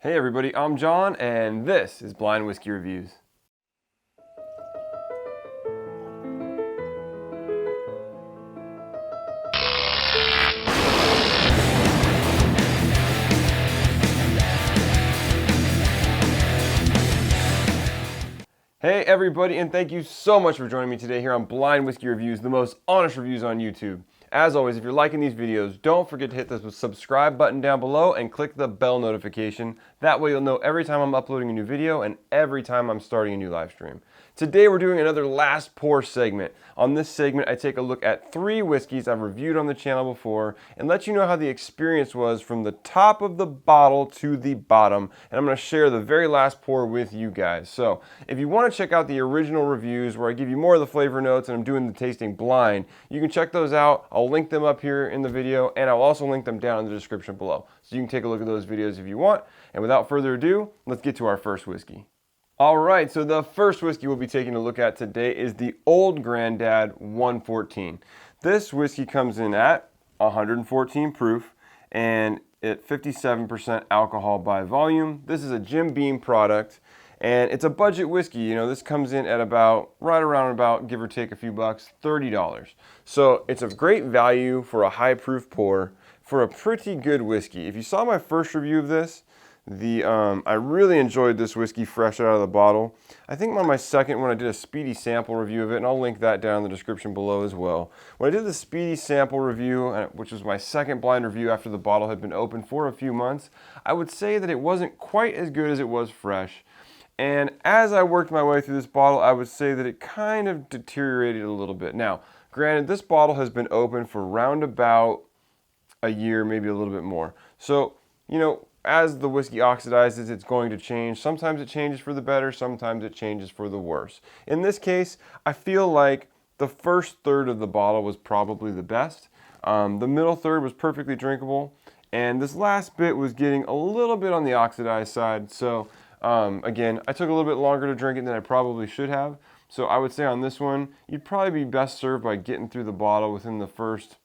Hey everybody, I'm John, and this is Blind Whiskey Reviews. Hey everybody, and thank you so much for joining me today here on Blind Whiskey Reviews, the most honest reviews on YouTube. As always, if you're liking these videos, don't forget to hit the subscribe button down below and click the bell notification. That way you'll know every time I'm uploading a new video and every time I'm starting a new live stream. Today we're doing another last pour segment. On this segment, I take a look at 3 whiskeys I've reviewed on the channel before and let you know how the experience was from the top of the bottle to the bottom. And I'm going to share the very last pour with you guys. So if you want to check out the original reviews where I give you more of the flavor notes and I'm doing the tasting blind, you can check those out. I'll link them up here in the video and I'll also link them down in the description below. So you can take a look at those videos if you want. And without further ado, let's get to our first whiskey. Alright, so the first whiskey we'll be taking a look at today is the Old Granddad 114. This whiskey comes in at 114 proof and at 57% alcohol by volume. This is a Jim Beam product and it's a budget whiskey. You know, this comes in at about, right around about, give or take a few bucks, $30. So it's a great value for a high proof pour for a pretty good whiskey. If you saw my first review of this, I really enjoyed this whiskey fresh out of the bottle. I think on my second one I did a speedy sample review of it, and I'll link that down in the description below as well. When I did the speedy sample review, which was my second blind review after the bottle had been open for a few months, I would say that it wasn't quite as good as it was fresh. And as I worked my way through this bottle, I would say that it kind of deteriorated a little bit. Now, granted, this bottle has been open for round about a year, maybe a little bit more. So, you know, as the whiskey oxidizes, it's going to change. Sometimes it changes for the better, sometimes it changes for the worse. In this case, I feel like the first third of the bottle was probably the best. The middle third was perfectly drinkable, and this last bit was getting a little bit on the oxidized side. So again, I took a little bit longer to drink it than I probably should have. So I would say on this one, you'd probably be best served by getting through the bottle within the first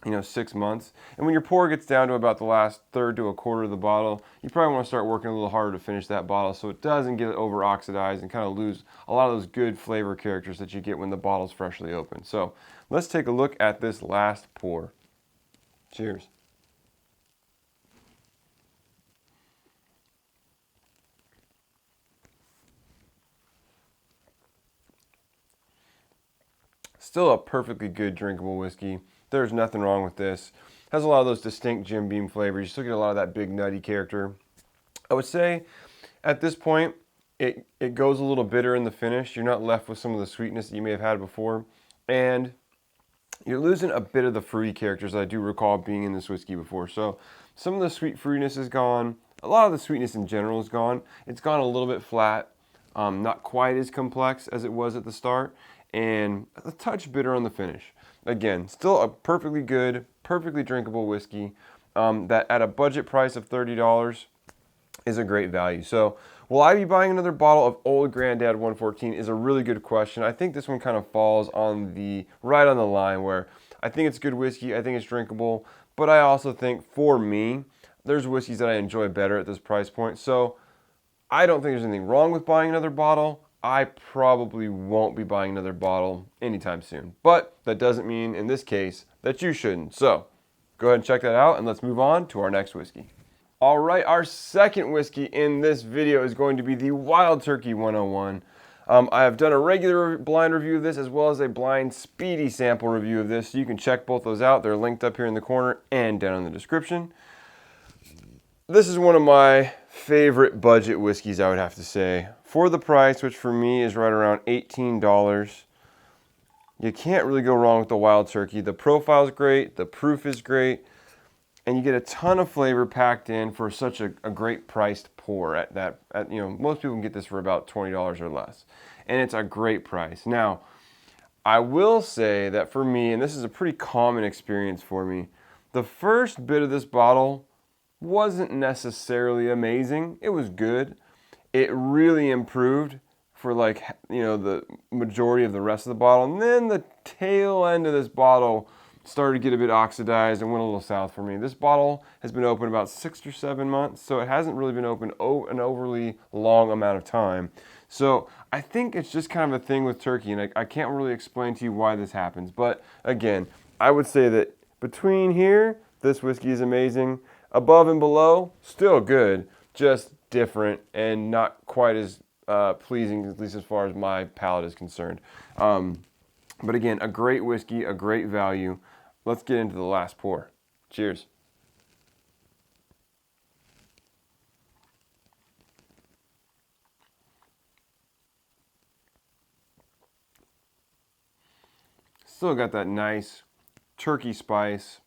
6 months. And when your pour gets down to about the last third to a quarter of the bottle, you probably want to start working a little harder to finish that bottle so it doesn't get over oxidized and kind of lose a lot of those good flavor characters that you get when the bottle's freshly opened. So let's take a look at this last pour. Cheers. Still a perfectly good drinkable whiskey. There's nothing wrong with this. Has a lot of those distinct Jim Beam flavors. You still get a lot of that big nutty character. I would say at this point, it goes a little bitter in the finish. You're not left with some of the sweetness that you may have had before. And you're losing a bit of the fruity characters that I do recall being in this whiskey before. So some of the sweet fruitiness is gone. A lot of the sweetness in general is gone. It's gone a little bit flat. Not quite as complex as it was at the start. And a touch bitter on the finish. Again, still a perfectly good, perfectly drinkable whiskey that at a budget price of $30 is a great value. So will I be buying another bottle of Old Granddad 114 is a really good question. I think this one kind of falls on right on the line where I think it's good whiskey, I think it's drinkable, but I also think for me, there's whiskeys that I enjoy better at this price point. So I don't think there's anything wrong with buying another bottle. I probably won't be buying another bottle anytime soon. But that doesn't mean, in this case, that you shouldn't. So, go ahead and check that out, and let's move on to our next whiskey. Alright, our second whiskey in this video is going to be the Wild Turkey 101. I have done a regular blind review of this as well as a blind speedy sample review of this. So you can check both those out. They're linked up here in the corner and down in the description. This is one of my favorite budget whiskeys, I would have to say. For the price, which for me is right around $18, you can't really go wrong with the Wild Turkey. The profile is great, the proof is great, and you get a ton of flavor packed in for such a great priced pour most people can get this for about $20 or less. And it's a great price. Now, I will say that for me, and this is a pretty common experience for me, the first bit of this bottle wasn't necessarily amazing. It was good. It really improved for the majority of the rest of the bottle. And then the tail end of this bottle started to get a bit oxidized and went a little south for me. This bottle has been open about 6 or 7 months, so it hasn't really been open an overly long amount of time. So I think it's just kind of a thing with turkey, and I can't really explain to you why this happens. But again, I would say that between here, this whiskey is amazing. Above and below, still good, just different and not quite as pleasing, at least as far as my palate is concerned. But again, a great whiskey, a great value. Let's get into the last pour. Cheers. Still got that nice turkey spice.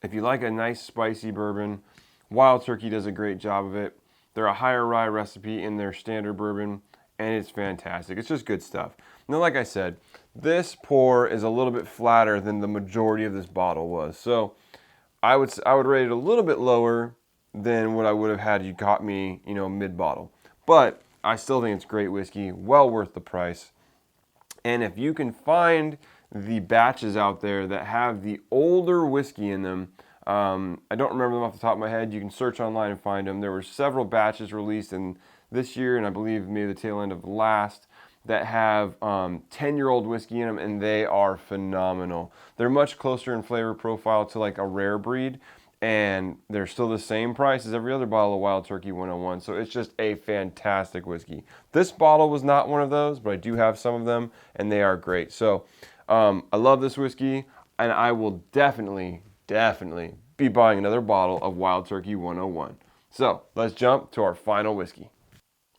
If you like a nice spicy bourbon, Wild Turkey does a great job of it. They're a higher rye recipe in their standard bourbon, and it's fantastic. It's just good stuff. Now, like I said, this pour is a little bit flatter than the majority of this bottle was. So I would rate it a little bit lower than what I would have had you caught me, mid-bottle. But I still think it's great whiskey, well worth the price. And if you can find the batches out there that have the older whiskey in them, I don't remember them off the top of my head. You can search online and find them. There were several batches released in this year, and I believe maybe the tail end of last, that have 10-year-old whiskey in them, and they are phenomenal. They're much closer in flavor profile to like a rare breed, and they're still the same price as every other bottle of Wild Turkey 101. So it's just a fantastic whiskey. This bottle was not one of those, but I do have some of them, and they are great. So I love this whiskey, and I will definitely be buying another bottle of Wild Turkey 101. So let's jump to our final whiskey.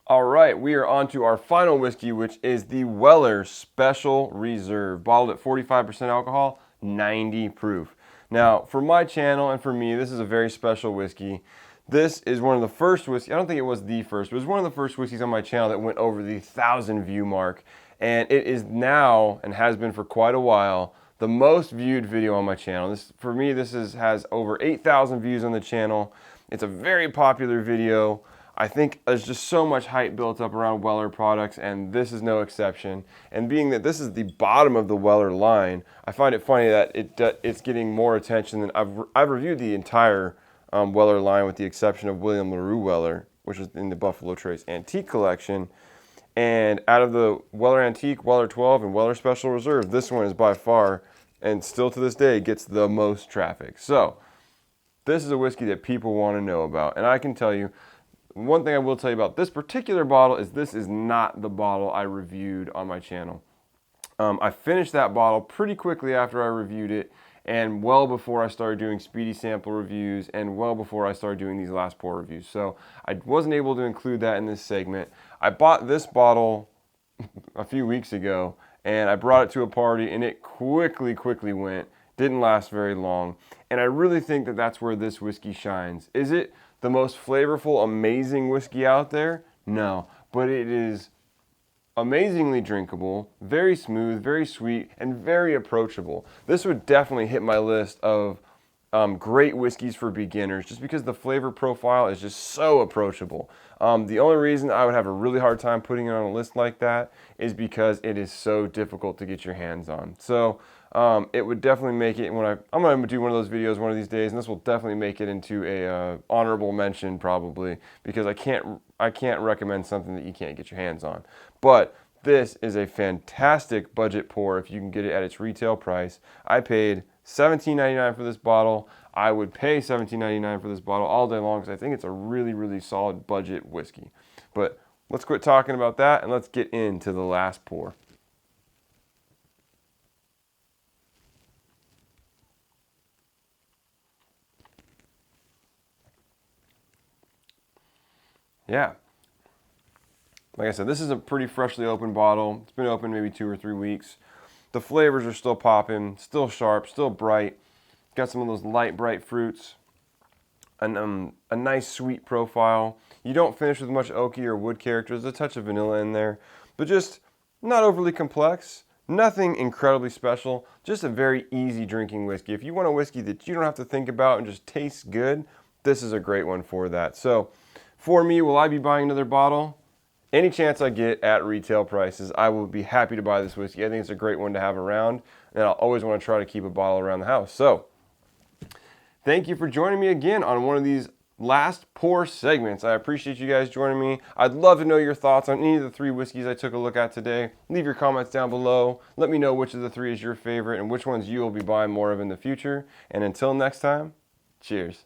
All right, we are on to our final whiskey, which is the Weller Special Reserve, bottled at 45% alcohol, 90 proof. Now, for my channel and for me, this is a very special whiskey. This is one of the first whiskeys, I don't think it was the first, but it was one of the first whiskeys on my channel that went over the 1,000 view mark. And it is now, and has been for quite a while, the most viewed video on my channel. For me, this has over 8,000 views on the channel. It's a very popular video. I think there's just so much hype built up around Weller products, and this is no exception. And being that this is the bottom of the Weller line, I find it funny that it's getting more attention than I've reviewed the entire Weller line, with the exception of William LaRue Weller, which is in the Buffalo Trace Antique Collection. And out of the Weller Antique, Weller 12, and Weller Special Reserve, this one is by far, and still to this day, gets the most traffic. So this is a whiskey that people want to know about, and I can tell you, one thing I will tell you about this particular bottle is this is not the bottle I reviewed on my channel. I finished that bottle pretty quickly after I reviewed it, and well before I started doing speedy sample reviews, and well before I started doing these last pour reviews. So I wasn't able to include that in this segment. I bought this bottle a few weeks ago, and I brought it to a party, and it quickly went. Didn't last very long. And I really think that that's where this whiskey shines. Is it the most flavorful, amazing whiskey out there? No, but it is amazingly drinkable, very smooth, very sweet, and very approachable. This would definitely hit my list of great whiskeys for beginners, just because the flavor profile is just so approachable. The only reason I would have a really hard time putting it on a list like that is because it is so difficult to get your hands on. So it would definitely make it, I'm going to do one of those videos one of these days, and this will definitely make it into a honorable mention probably, because I can't recommend something that you can't get your hands on. But this is a fantastic budget pour if you can get it at its retail price. I paid $17.99 for this bottle. I would pay $17.99 for this bottle all day long, because I think it's a really solid budget whiskey. But let's quit talking about that, and let's get into the last pour. Yeah. Like I said, this is a pretty freshly opened bottle. It's been open maybe 2 or 3 weeks. The flavors are still popping, still sharp, still bright. Got some of those light, bright fruits. A nice sweet profile. You don't finish with much oaky or wood character. There's a touch of vanilla in there, but just not overly complex. Nothing incredibly special. Just a very easy drinking whiskey. If you want a whiskey that you don't have to think about and just tastes good, this is a great one for that. So for me, will I be buying another bottle? any chance I get at retail prices, I will be happy to buy this whiskey. I think it's a great one to have around, and I'll always want to try to keep a bottle around the house. So, thank you for joining me again on one of these last pour segments. I appreciate you guys joining me. I'd love to know your thoughts on any of the 3 whiskeys I took a look at today. Leave your comments down below. Let me know which of the 3 is your favorite and which ones you will be buying more of in the future. And until next time, cheers.